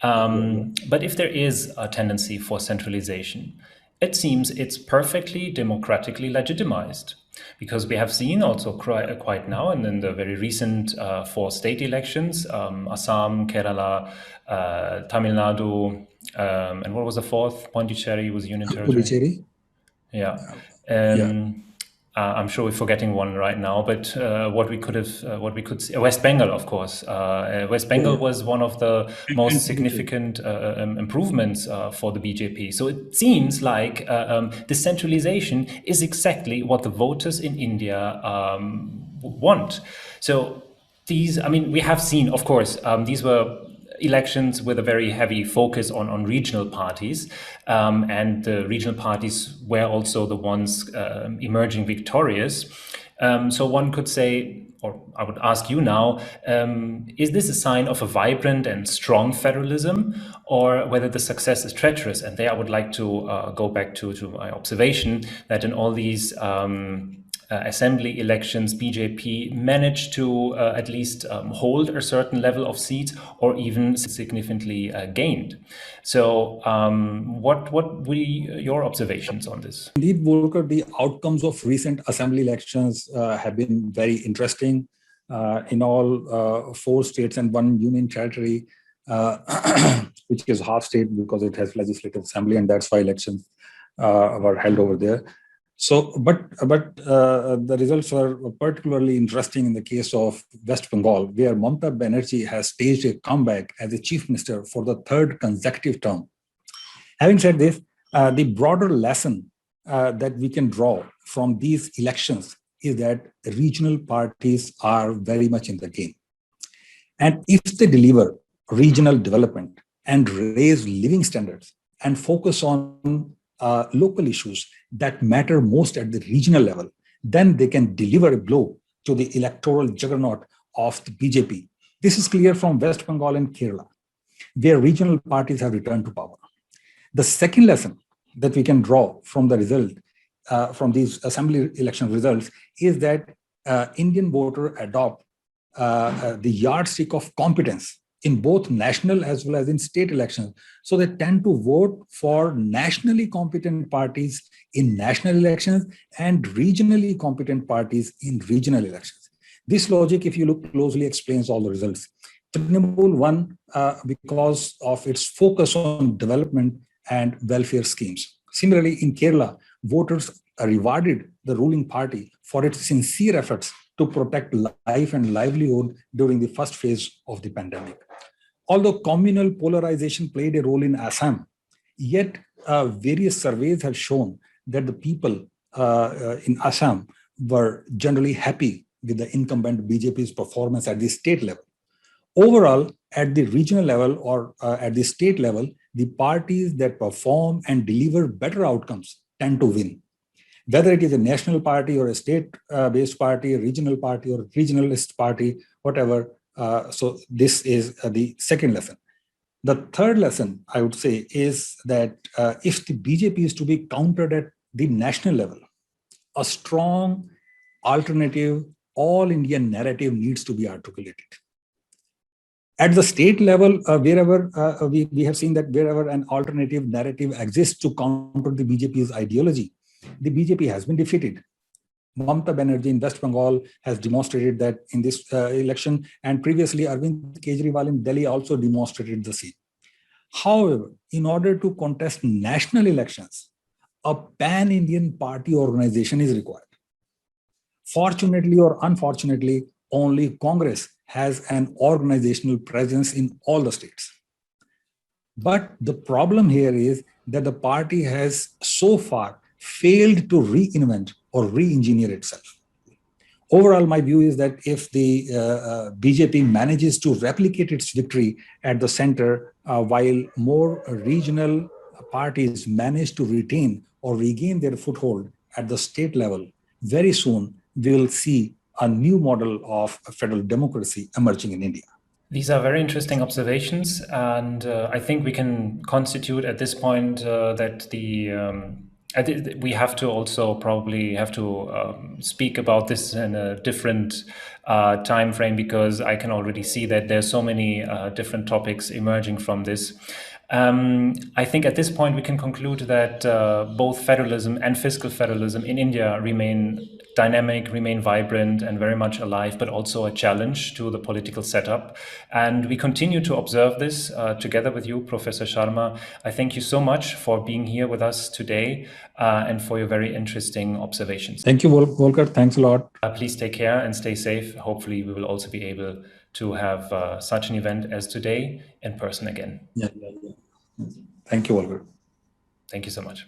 But if there is a tendency for centralization, it seems it's perfectly democratically legitimized. Because we have seen also quite now, and in the very recent four state elections, Assam, Kerala, Tamil Nadu, and what was the fourth? Pondicherry was union territory. Puducherry. Yeah. Yeah. I'm sure we're forgetting one right now, but what we could see, West Bengal, of course. West Yeah, Bengal yeah. was one of the And most Puducherry. significant improvements for the BJP. So it seems like decentralization is exactly what the voters in India want. So these, I mean, we have seen, of course, these were elections with a very heavy focus on regional parties. And the regional parties were also the ones emerging victorious. So one could say, or I would ask you now, is this a sign of a vibrant and strong federalism, or whether the success is treacherous? And there I would like to go back to my observation that in all these assembly elections, BJP managed to at least hold a certain level of seats, or even significantly gained. So, what were your observations on this? Indeed, Volker, the outcomes of recent assembly elections have been very interesting in all four states and one union territory, which is half state because it has legislative assembly, and that's why elections were held over there. So, but the results are particularly interesting in the case of West Bengal, where Mamata Banerjee has staged a comeback as a chief minister for the third consecutive term. Having said this, the broader lesson that we can draw from these elections is that regional parties are very much in the game. And if they deliver regional development and raise living standards and focus on local issues that matter most at the regional level, then they can deliver a blow to the electoral juggernaut of the BJP. This is clear from West Bengal and Kerala, where regional parties have returned to power. The second lesson that we can draw from the result, from these assembly election results, is that Indian voters adopt the yardstick of competence in both national as well as in state elections. So they tend to vote for nationally competent parties in national elections and regionally competent parties in regional elections. This logic, if you look closely, explains all the results. Trinamool won because of its focus on development and welfare schemes. Similarly, in Kerala, voters rewarded the ruling party for its sincere efforts to protect life and livelihood during the first phase of the pandemic. Although communal polarization played a role in Assam, yet various surveys have shown that the people in Assam were generally happy with the incumbent BJP's performance at the state level. Overall, at the regional level or at the state level, the parties that perform and deliver better outcomes tend to win. Whether it is a national party or a state-based party, a regional party or a regionalist party, whatever. So this is the second lesson. The third lesson, I would say, is that if the BJP is to be countered at the national level, a strong alternative all-Indian narrative needs to be articulated. At the state level, wherever we have seen that wherever an alternative narrative exists to counter the BJP's ideology, the BJP has been defeated. Mamata Banerjee in West Bengal has demonstrated that in this election, and previously Arvind Kejriwal in Delhi also demonstrated the same. However, in order to contest national elections, a pan-Indian party organization is required. Fortunately or unfortunately, only Congress has an organizational presence in all the states. But the problem here is that the party has so far failed to reinvent or re-engineer itself. Overall, my view is that if the BJP manages to replicate its victory at the center, while more regional parties manage to retain or regain their foothold at the state level, very soon we will see a new model of federal democracy emerging in India. These are very interesting observations, and I think we can constitute at this point that the we have to also probably have to speak about this in a different time frame, because I can already see that there's so many different topics emerging from this. I think at this point we can conclude that both federalism and fiscal federalism in India remain dynamic, remain vibrant and very much alive, but also a challenge to the political setup. And we continue to observe this together with you, Professor Sharma. I thank you so much for being here with us today and for your very interesting observations. Thank you, Volker. Thanks a lot. Please take care and stay safe. Hopefully we will also be able to have such an event as today in person again. Yeah. Thank you, Volker. Thank you so much.